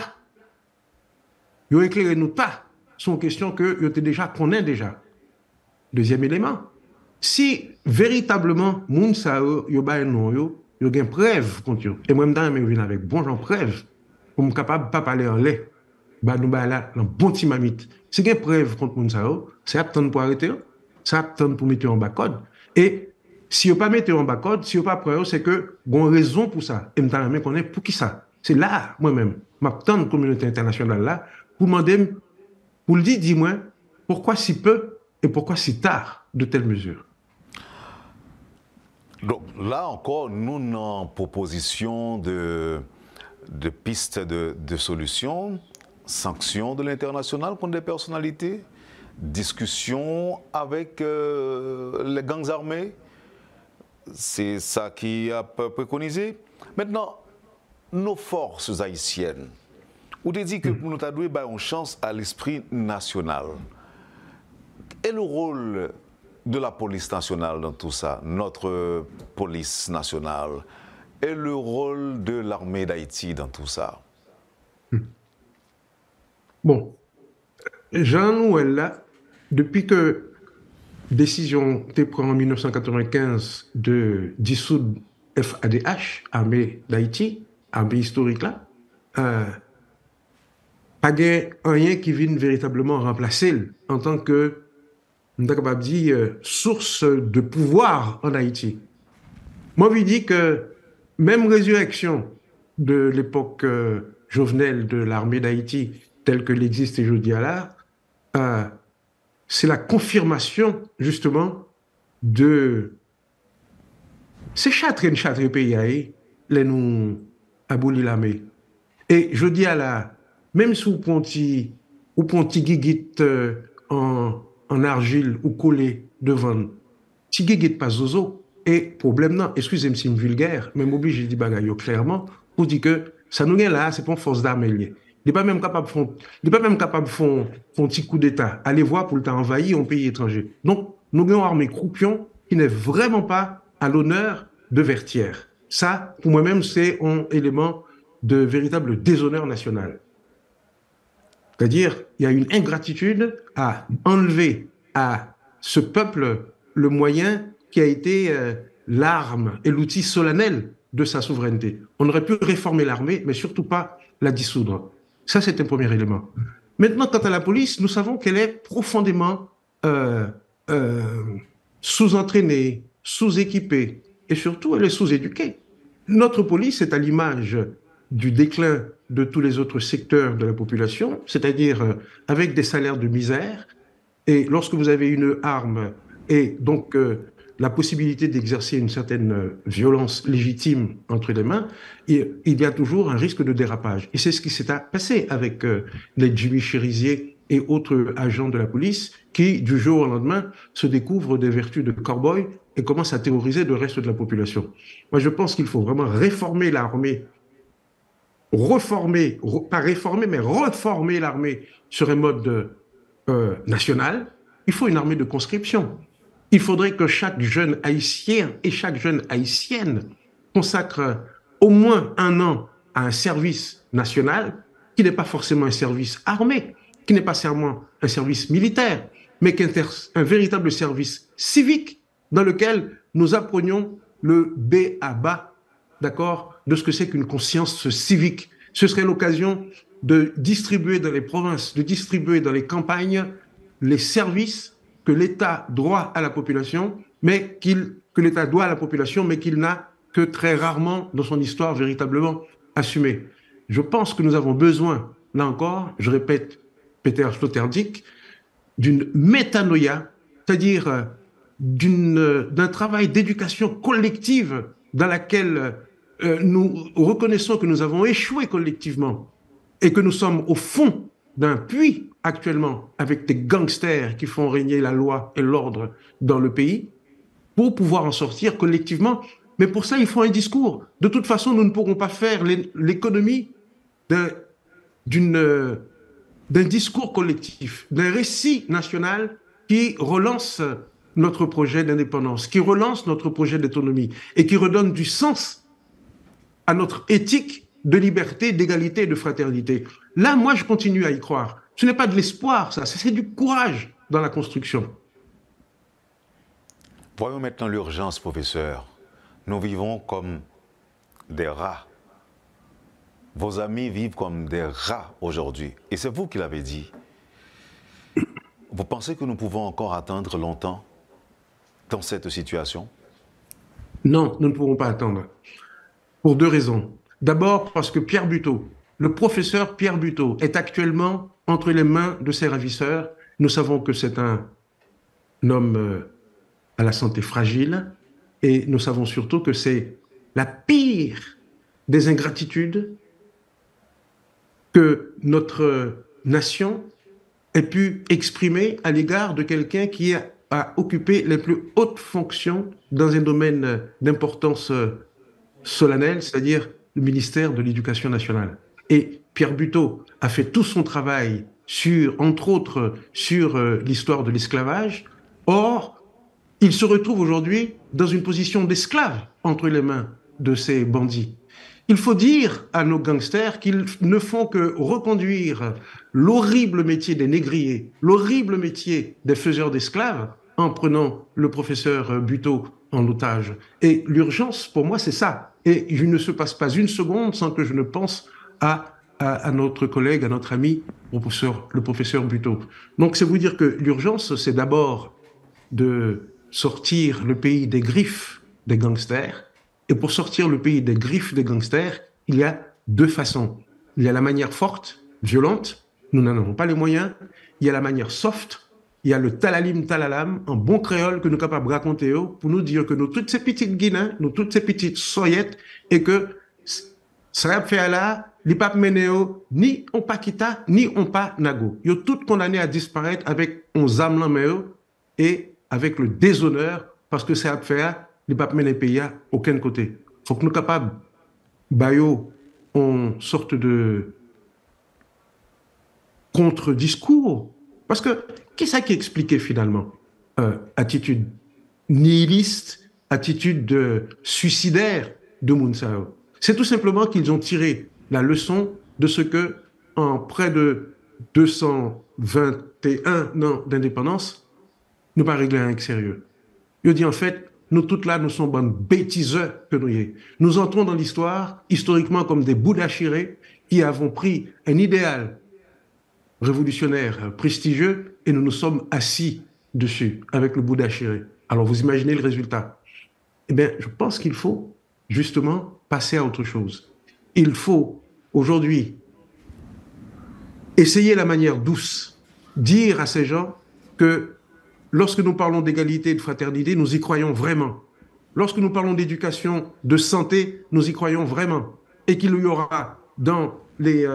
Ils ont éclairé nous pas. C'est une question que vous déjà connaît déjà. Deuxième élément, si véritablement moun sa yo ba non yo gen preuve contre eux. Et moi même je viens avec bon genre preuve pour me capable pas parler en lait. Ba nous ba là dans bon petit mamite. Si gen preuve contre moun sa yo, c'est attendre pour arrêter, c'est attendre pour mettre en bas code. Et si vous pas mettre en bas code, si vous pas preuve, c'est que bon raison pour ça. Et m'ta même connaît pour qui ça. C'est là moi-même, m'attendre communauté internationale là pour demander pour le dire dis-moi pourquoi si peu et pourquoi si tard de telles mesures. Donc là encore, nous avons proposition de pistes de solutions, sanctions de l'international contre des personnalités, discussions avec les gangs armés. C'est ça qui a préconisé. Maintenant, nos forces haïtiennes, on te dit que nous avons donné une chance à l'esprit national. Et le rôle de la police nationale dans tout ça, notre police nationale, et le rôle de l'armée d'Haïti dans tout ça? Bon, Jean-Noël, là, depuis que décision été prise en 1995 de dissoudre FADH, armée d'Haïti, armée historique là, pas de rien qui vienne véritablement remplacer en tant que source de pouvoir en Haïti. Moi, je dis que même résurrection de l'époque Jovenel de l'armée d'Haïti, telle que l'existe aujourd'hui là, c'est la confirmation, justement, de ces châtres pays, les nous abolis l'armée. Et je dis à la, même sous ponti, ou ponti gigit en argile ou collé devant, si gigit pas zozo, et problème non, excusez-moi si je suis vulgaire, mais m'oblige de dire bagaille clairement, pour dire que ça nous est là, c'est pas une force d'armée. Il n'est pas même capable de faire un petit coup d'État. Allez voir pour le temps envahi un pays étranger. Donc, nous avons une armée croupion qui n'est vraiment pas à l'honneur de Vertières. Ça, pour moi-même, c'est un élément de véritable déshonneur national. C'est-à-dire, il y a une ingratitude à enlever à ce peuple le moyen qui a été l'arme et l'outil solennel de sa souveraineté. On aurait pu réformer l'armée, mais surtout pas la dissoudre. Ça, c'est un premier élément. Maintenant, quant à la police, nous savons qu'elle est profondément sous-entraînée, sous-équipée, et surtout, elle est sous-éduquée. Notre police est à l'image du déclin de tous les autres secteurs de la population, c'est-à-dire avec des salaires de misère, et lorsque vous avez une arme et donc la possibilité d'exercer une certaine violence légitime entre les mains, il y a toujours un risque de dérapage. Et c'est ce qui s'est passé avec les Jimmy Cherizier et autres agents de la police qui, du jour au lendemain, se découvrent des vertus de cow-boy et commencent à terroriser le reste de la population. Moi, je pense qu'il faut vraiment réformer l'armée, pas réformer, mais reformer l'armée sur un mode national. Il faut une armée de conscription. Il faudrait que chaque jeune haïtien et chaque jeune haïtienne consacre au moins 1 an à un service national qui n'est pas forcément un service armé, qui n'est pas seulement un service militaire, mais qui est un véritable service civique dans lequel nous apprenions le B à bas, d'accord, de ce que c'est qu'une conscience civique. Ce serait l'occasion de distribuer dans les provinces, de distribuer dans les campagnes les services que l'État doit à la population, mais que l'État doit à la population, mais qu'il n'a que très rarement dans son histoire véritablement assumé. je pense que nous avons besoin, là encore, je répète Peter Sloterdijk, d'une métanoïa, c'est-à-dire d'un travail d'éducation collective dans laquelle nous reconnaissons que nous avons échoué collectivement et que nous sommes au fond d'un puits actuellement avec des gangsters qui font régner la loi et l'ordre dans le pays pour pouvoir en sortir collectivement. Mais pour ça, il faut un discours. De toute façon, nous ne pourrons pas faire l'économie d'un discours collectif, d'un récit national qui relance notre projet d'indépendance, qui relance notre projet d'autonomie et qui redonne du sens à notre éthique de liberté, d'égalité et de fraternité. Là, moi, je continue à y croire. Ce n'est pas de l'espoir, ça, c'est du courage dans la construction. Voyons maintenant l'urgence, professeur. Nous vivons comme des rats. Vos amis vivent comme des rats aujourd'hui. Et c'est vous qui l'avez dit. Vous pensez que nous pouvons encore attendre longtemps dans cette situation? Non, nous ne pourrons pas attendre. Pour deux raisons. D'abord, parce que Pierre Buteau, le professeur Pierre Buteau, est actuellement entre les mains de ses ravisseurs. Nous savons que c'est un homme à la santé fragile et nous savons surtout que c'est la pire des ingratitudes que notre nation ait pu exprimer à l'égard de quelqu'un qui a occupé les plus hautes fonctions dans un domaine d'importance solennelle, c'est-à-dire le ministère de l'Éducation nationale. Et Pierre Buteau a fait tout son travail entre autres, sur l'histoire de l'esclavage. Or, il se retrouve aujourd'hui dans une position d'esclave entre les mains de ces bandits. Il faut dire à nos gangsters qu'ils ne font que reconduire l'horrible métier des négriers, l'horrible métier des faiseurs d'esclaves, en prenant le professeur Buteau en otage. Et l'urgence, pour moi, c'est ça. Et il ne se passe pas une seconde sans que je ne pense à notre collègue, à notre ami, le professeur Buteau. Donc, c'est vous dire que l'urgence, c'est d'abord de sortir le pays des griffes des gangsters. Et pour sortir le pays des griffes des gangsters, il y a deux façons. Il y a la manière forte, violente, nous n'en avons pas les moyens. Il y a la manière soft, il y a le talalim talalam, en bon créole que nous sommes capables de raconter pour nous dire que nous, toutes ces petites Guinéens, nous, toutes ces petites soyettes, et que ça fait là, les papes ménéo, ni on pas quitta, ni on pas nago. Ils sont tous condamnés à disparaître avec on zamlan et avec le déshonneur, parce que ça fait les papes méné pays à aucun côté. Il faut que nous sommes capables bayo en sorte de contre-discours. Parce que, qu'est-ce qui expliquait finalement attitude nihiliste, attitude suicidaire de Mounsao? C'est tout simplement qu'ils ont tiré la leçon de ce que, en près de 221 ans d'indépendance, nous pas réglé avec sérieux. Ils ont dit en fait, nous toutes là, nous sommes bonnes bêtiseux que nous y est. Nous entrons dans l'histoire, historiquement, comme des Bouddhas chirés qui avons pris un idéal révolutionnaire prestigieux et nous nous sommes assis dessus avec le Bouddha chiré. Alors vous imaginez le résultat. Eh bien, je pense qu'il faut justement passer à autre chose. Il faut aujourd'hui essayer la manière douce, dire à ces gens que lorsque nous parlons d'égalité et de fraternité, nous y croyons vraiment. Lorsque nous parlons d'éducation, de santé, nous y croyons vraiment. Et qu'il y aura dans les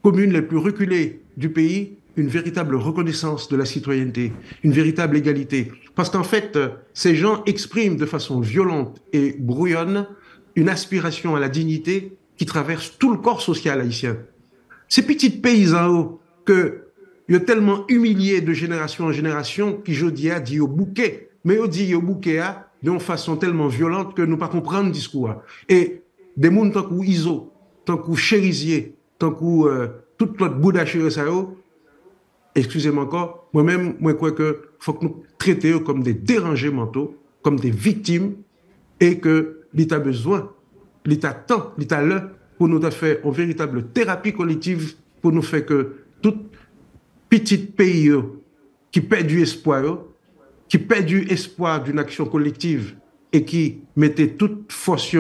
communes les plus reculées du pays une véritable reconnaissance de la citoyenneté, une véritable égalité. Parce qu'en fait, ces gens expriment de façon violente et brouillonne une aspiration à la dignité qui traverse tout le corps social haïtien. Ces petits paysans que ils ont tellement humilié de génération en génération qui je dis dit au bouquet, mais ils dit au bouquet d'une façon tellement violente que nous pas comprendre le discours. Et des gens tant que Iso, tant que Chérisier, tant que toute notre Bouddha Chérissao, excusez-moi encore, moi-même, moi crois que faut que nous traitions comme des dérangés mentaux, comme des victimes, et que l'État a besoin, l'État tend, l'État là, pour nous faire une véritable thérapie collective, pour nous faire que tout petit pays qui perd du espoir, qui perd du espoir d'une action collective et qui mettait toute force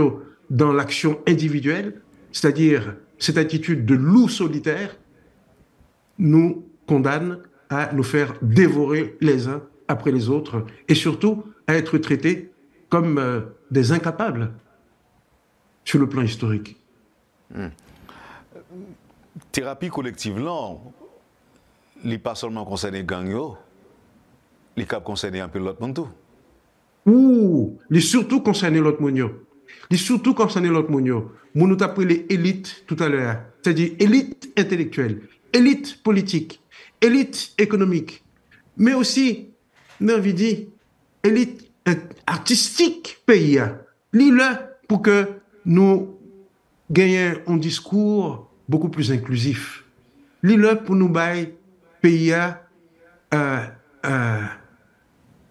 dans l'action individuelle, c'est-à-dire cette attitude de loup solitaire nous condamne à nous faire dévorer les uns après les autres et surtout à être traités comme des incapables sur le plan historique. Thérapie collective, là, il n'est pas seulement concerné gang, il est concerné un peu l'autre monde tout. Ouh, il est surtout concerné l'autre monde. Il est surtout concerné l'autre monde. Nous nous appelons les élites tout à l'heure, c'est-à-dire élite intellectuelle, élite politique, élite économique, mais aussi, j'ai envie de dire, élite artistique pays. Lis-le pour que nous gagnions un discours beaucoup plus inclusif. Lis-le pour nous bailler pays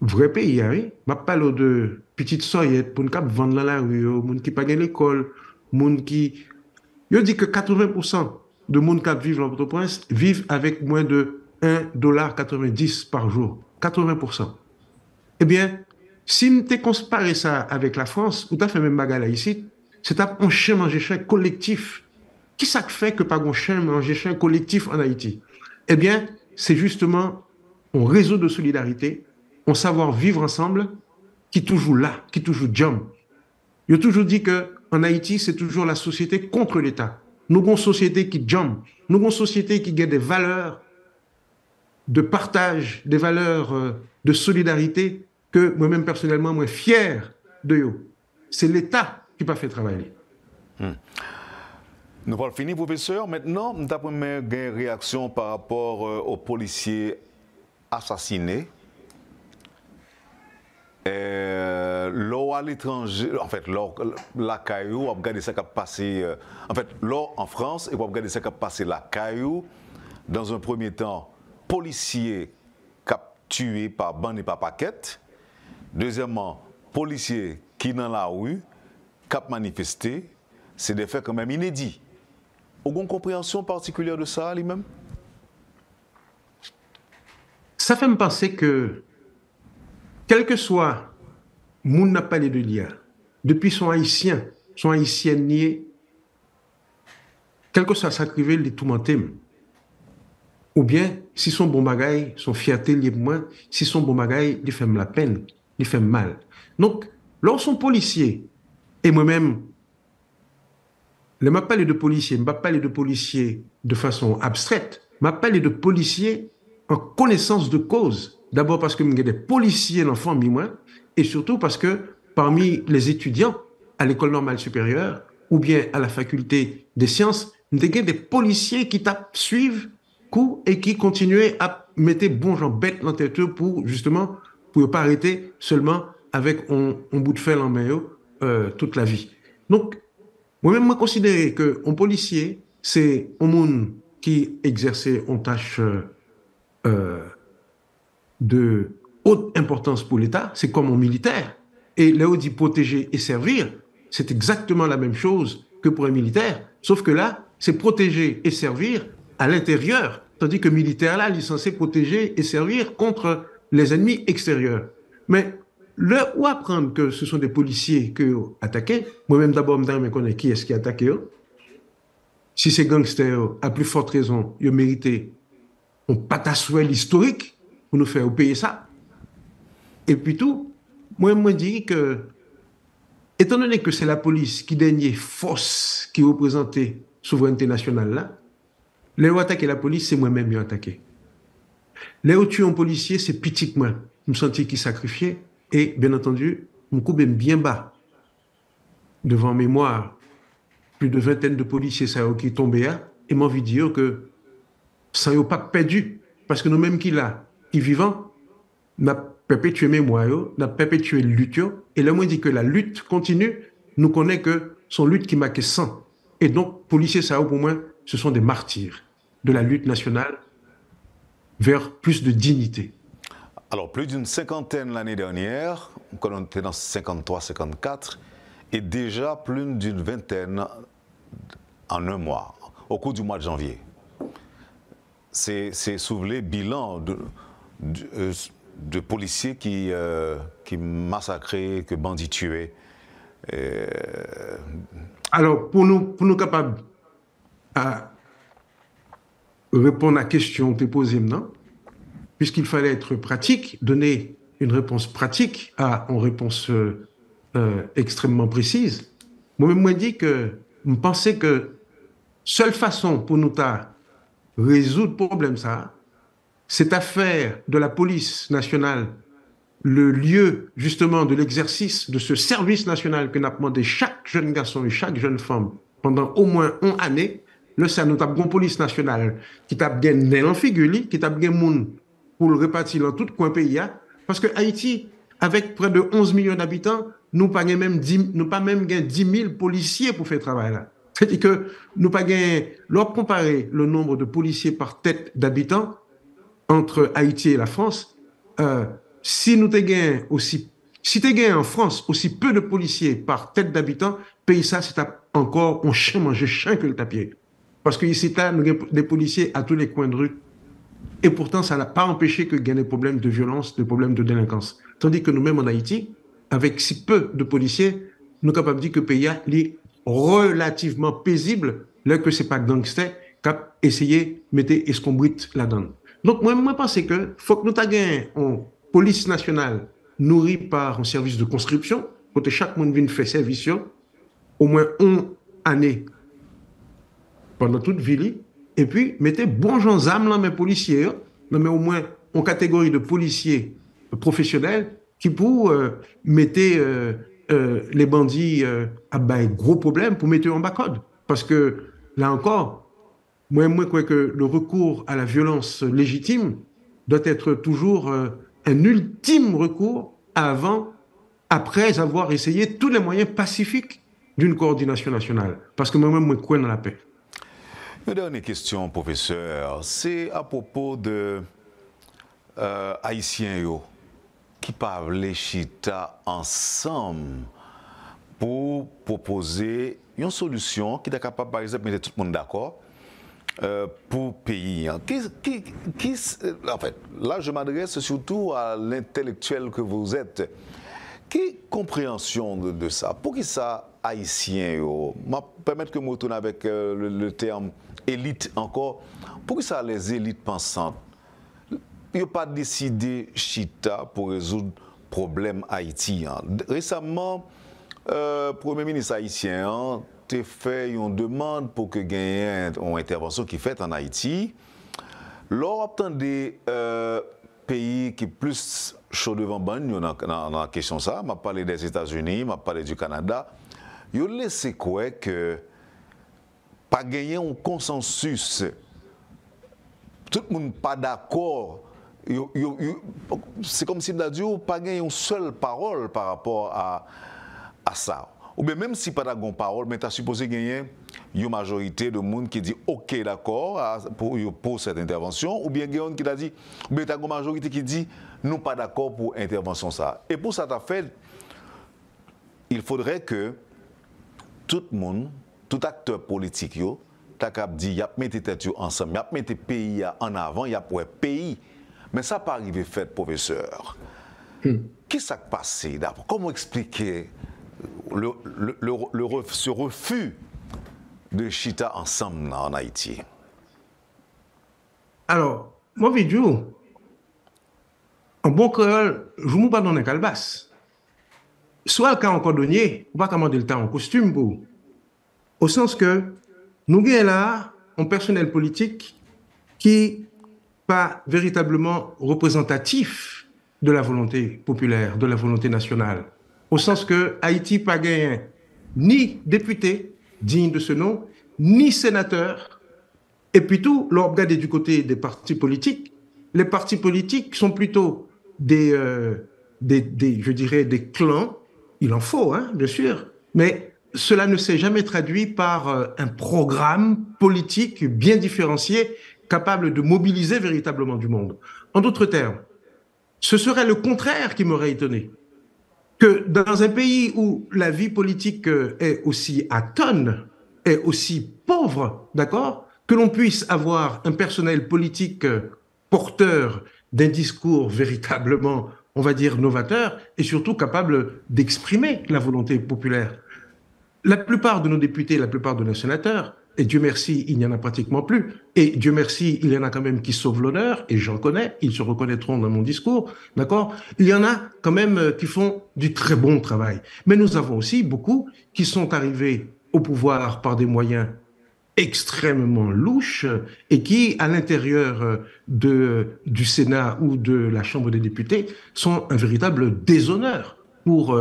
vrai pays, oui. Je parle de petites soyettes pour nous vendre dans la rue, gens qui pas à l'école, gens qui... Je dis que 80% de gens qui vivent en Port-au-Prince vivent avec moins de $1,90 par jour. 80%. Eh bien, si nous te comparé ça avec la France, ou tu as fait même bagarre ici, c'est un chien manger chien collectif. Qui ça fait que pas un chien manger chien collectif en Haïti? Eh bien, c'est justement un réseau de solidarité, un savoir vivre ensemble qui est toujours là, qui est toujours jump. Je toujours dit qu'en Haïti, c'est toujours la société contre l'État. Nous avons une société qui jump, nous avons une société qui a des valeurs de partage, des valeurs de solidarité que moi-même personnellement, moi, fier de eux. C'est l'État qui n'a pas fait travailler. Nous allons finir, professeur. Maintenant, nous avons une réaction par rapport aux policiers assassinés. L'eau à l'étranger, en fait, la Caillou, on a regardé ça qui a passé, en fait, l'eau en France, et on a regardé ça qui a passé la Caillou. Dans un premier temps, policiers tués par bande et par paquette. Deuxièmement, policiers qui dans la rue, cap manifesté. C'est des faits quand même inédits. Vous avez une compréhension particulière de ça, lui-même? Ça fait me penser que, quel que soit moun n'a pas les de l'IA, depuis son haïtien nié, quel que soit ça crivé, les tout mentés. Ou bien, si son bon bagaille, son fierté lié moins, si son bon bagaille, il fait la peine, il fait mal. Donc, lorsqu'on policier, et moi-même, je ne parle pas de policiers, je ne parle pas de policiers de façon abstraite, je parle de policiers en connaissance de cause. D'abord parce que je des policiers dans la famille, moi, et surtout parce que parmi les étudiants à l'école normale supérieure ou bien à la faculté des sciences, il y a des policiers qui suivent cours et qui continuaient à mettre bon gens bêtes dans tête pour justement pour ne pas arrêter seulement avec un bout de fer en main toute la vie. Donc, moi-même, je considère qu'un policier, c'est un monde qui exerçait une tâche de haute importance pour l'État, c'est comme un militaire. Et là où dit protéger et servir, c'est exactement la même chose que pour un militaire, sauf que là, c'est protéger et servir à l'intérieur, tandis que militaire, là, il est censé protéger et servir contre les ennemis extérieurs. Mais où apprendre que ce sont des policiers qui ont attaqué, moi-même d'abord, je me connais qui est-ce qui a attaqué eux. Si ces gangsters, à plus forte raison, ils ont mérité un patassuel historique pour nous faire payer ça. Et puis tout, moi, je dis que, étant donné que c'est la police qui dernière force qui représentait la souveraineté nationale là, les où attaquer la police, c'est moi-même qui ai attaqué. Les où tuer un policier, c'est petit que moi. Je me sentis qui sacrifiait. Et bien entendu, mon coup est bien bas. Devant mémoire, plus de vingtaine de policiers qui tombaient là, et m'a envie de dire que ça n'a pas perdu. Parce que nous-mêmes qui là, qui vivants, n'a perpétué mémoire, n'a perpétué lutte. Et là, moi, dit que la lutte continue, nous connaissons que son lutte qui marque 100. Et donc, policiers, ça pour moi, ce sont des martyrs de la lutte nationale vers plus de dignité. Alors, plus d'une cinquantaine l'année dernière, quand on était dans 53-54, et déjà plus d'une vingtaine en un mois, au cours du mois de janvier. C'est soulevé bilan de policiers qui massacraient, que bandits tuaient. Alors, pour nous capables à répondre à la question que tu posée maintenant, puisqu'il fallait être pratique, donner une réponse pratique à une réponse extrêmement précise. Moi-même, moi dit que je pensais que seule façon pour nous résoudre le problème, ça, c'est à faire de la police nationale le lieu justement de l'exercice de ce service national que n'a demandé chaque jeune garçon et chaque jeune femme pendant au moins une année. Là, ça nous avons une police nationale qui t'a gagné en figure, qui t'a gagné monde pour le répartir dans tout coin pays. Parce que Haïti, avec près de 11 millions d'habitants, nous pas même 10 000 policiers pour faire le travail là. C'est-à-dire que nous pas gagné, lorsqu'on comparer le nombre de policiers par tête d'habitants entre Haïti et la France, si nous gagné aussi, si tu gagné en France aussi peu de policiers par tête d'habitants, pays ça c'est encore on chien manger chien que le tapier. Parce que ici, nous avons des policiers à tous les coins de rue. Et pourtant, ça n'a pas empêché que gagne des problèmes de violence, des problèmes de délinquance. Tandis que nous-mêmes en Haïti, avec si peu de policiers, nous sommes capables de dire que le pays est relativement paisible, là que ce n'est pas gangster, qui a essayé de mettre escombrite là-dedans. Donc, moi, je pense que faut que nous ayons une police nationale nourrie par un service de conscription, quand chaque monde vient faire service, au moins une année pendant toute ville, et puis mettez bon gens âmes dans mes policiers, mais au moins en catégorie de policiers professionnels qui pour mettre les bandits à gros problème pour mettre en bas code. Parce que là encore, moi je crois que le recours à la violence légitime doit être toujours un ultime recours après avoir essayé tous les moyens pacifiques d'une coordination nationale. Parce que moi-même, je crois dans la paix. Une dernière question, professeur, c'est à propos de Haïtiens qui parlent les chita ensemble pour proposer une solution qui est capable, par exemple, de mettre tout le monde d'accord pour le pays. En fait, là, je m'adresse surtout à l'intellectuel que vous êtes. Quelle compréhension de ça? Pour qui ça, Haïtien, je permettre que je me retourne avec le terme élite encore. Pour qui ça, les élites pensantes, ils n'ont pas décidé chita pour résoudre le problème haïtien. Récemment, le Premier ministre haïtien a fait une demande pour que gagne une intervention qui est faite en Haïti. Lors des pays qui sont plus chaud devant banne dans la question ça, m'a parlé des États-Unis, m'a parlé du Canada. Ils ont laissé quoi que pas gagner un consensus. Tout le monde pas d'accord. C'est comme si nous dit pas gagner une seule parole par rapport à ça. Ou bien même si pas de parole, mais tu as supposé gagner une majorité de monde qui dit OK d'accord pour cette intervention, ou bien quelqu'un qui a dit, ou bien tu as une majorité qui dit non pas d'accord pour intervention ça. Et pour ça, il faudrait que tout le monde, tout acteur politique, tu as dit, il y a mis tête ensemble, il y a mis le pays en avant, il y a pour le pays. Mais ça n'a pas arrivé fait, professeur. Qu'est-ce qui s'est passé d'abord? Comment expliquer ce refus de chita ensemble en Haïti? Alors, moi, vidéo, en bon créole, je ne vais pas dans un calebasse. Soit le cas en cordonnier, on va commander le temps en costume pour. Au sens que nous avons là un personnel politique qui n'est pas véritablement représentatif de la volonté populaire, de la volonté nationale. Au sens que Haïti n'a pas gagné ni député digne de ce nom, ni sénateur. Et puis tout, l'on regarde du côté des partis politiques, les partis politiques sont plutôt je dirais, des clans. Il en faut, hein, bien sûr, mais cela ne s'est jamais traduit par un programme politique bien différencié, capable de mobiliser véritablement du monde. En d'autres termes, ce serait le contraire qui m'aurait étonné. Que dans un pays où la vie politique est aussi atone, est aussi pauvre, d'accord, que l'on puisse avoir un personnel politique porteur d'un discours véritablement, on va dire, novateur et surtout capable d'exprimer la volonté populaire. La plupart de nos députés, la plupart de nos sénateurs et Dieu merci, il n'y en a pratiquement plus. Et Dieu merci, il y en a quand même qui sauvent l'honneur, et j'en connais, ils se reconnaîtront dans mon discours, d'accord? Il y en a quand même qui font du très bon travail. Mais nous avons aussi beaucoup qui sont arrivés au pouvoir par des moyens extrêmement louches et qui, à l'intérieur du Sénat ou de la Chambre des députés, sont un véritable déshonneur pour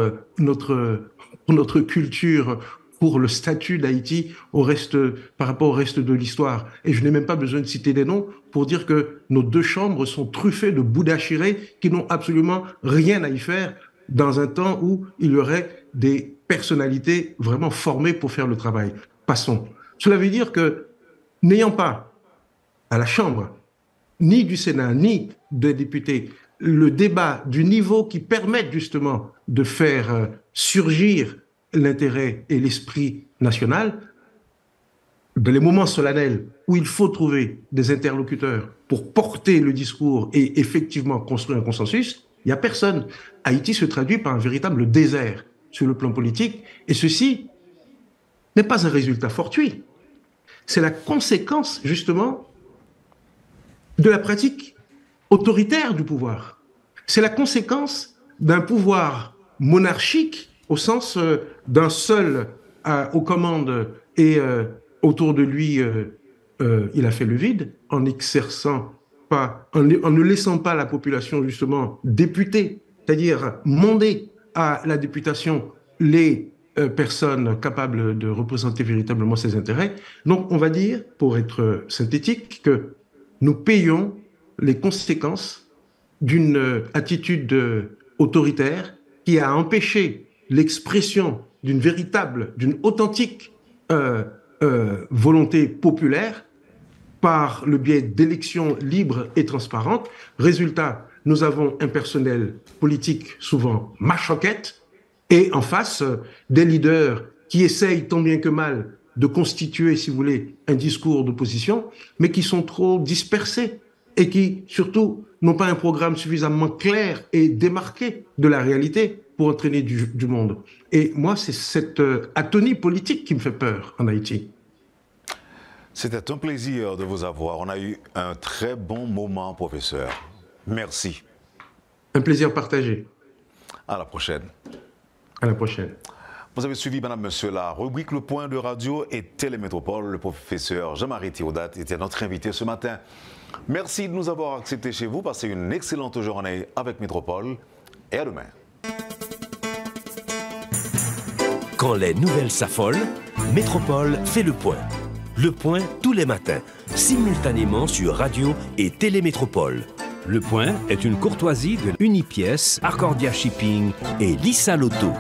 notre culture, pour le statut d'Haïti par rapport au reste de l'histoire. Et je n'ai même pas besoin de citer des noms pour dire que nos deux chambres sont truffées de Bouddha Chiré qui n'ont absolument rien à y faire dans un temps où il y aurait des personnalités vraiment formées pour faire le travail. Passons. Cela veut dire que, n'ayant pas à la Chambre, ni du Sénat, ni des députés, le débat du niveau qui permette justement de faire surgir l'intérêt et l'esprit national, dans les moments solennels où il faut trouver des interlocuteurs pour porter le discours et effectivement construire un consensus, il n'y a personne. Haïti se traduit par un véritable désert sur le plan politique, et ceci n'est pas un résultat fortuit. C'est la conséquence, justement, de la pratique autoritaire du pouvoir. C'est la conséquence d'un pouvoir monarchique au sens d'un seul aux commandes et autour de lui, il a fait le vide en n'exerçant pas, en ne laissant pas la population, justement, députer, c'est-à-dire demander à la députation les personnes capables de représenter véritablement ses intérêts. Donc, on va dire, pour être synthétique, que nous payons les conséquences d'une attitude autoritaire qui a empêché l'expression d'une authentique volonté populaire par le biais d'élections libres et transparentes. Résultat, nous avons un personnel politique souvent machoquette, et en face, des leaders qui essayent tant bien que mal de constituer, si vous voulez, un discours d'opposition, mais qui sont trop dispersés et qui, surtout, n'ont pas un programme suffisamment clair et démarqué de la réalité pour entraîner du monde. Et moi, c'est cette atonie politique qui me fait peur en Haïti. C'était un plaisir de vous avoir. On a eu un très bon moment, professeur. Merci. Un plaisir partagé. À la prochaine. À la prochaine. Vous avez suivi, madame, monsieur, la rubrique Le Point de Radio et Télémétropole. Le professeur Jean-Marie Thiodat était notre invité ce matin. Merci de nous avoir acceptés chez vous. Passez une excellente journée avec Métropole et à demain. Quand les nouvelles s'affolent, Métropole fait le point. Le point tous les matins, simultanément sur Radio et Télémétropole. Le Point est une courtoisie de Unipièce, Arcordia Shipping et Lissa Lotto.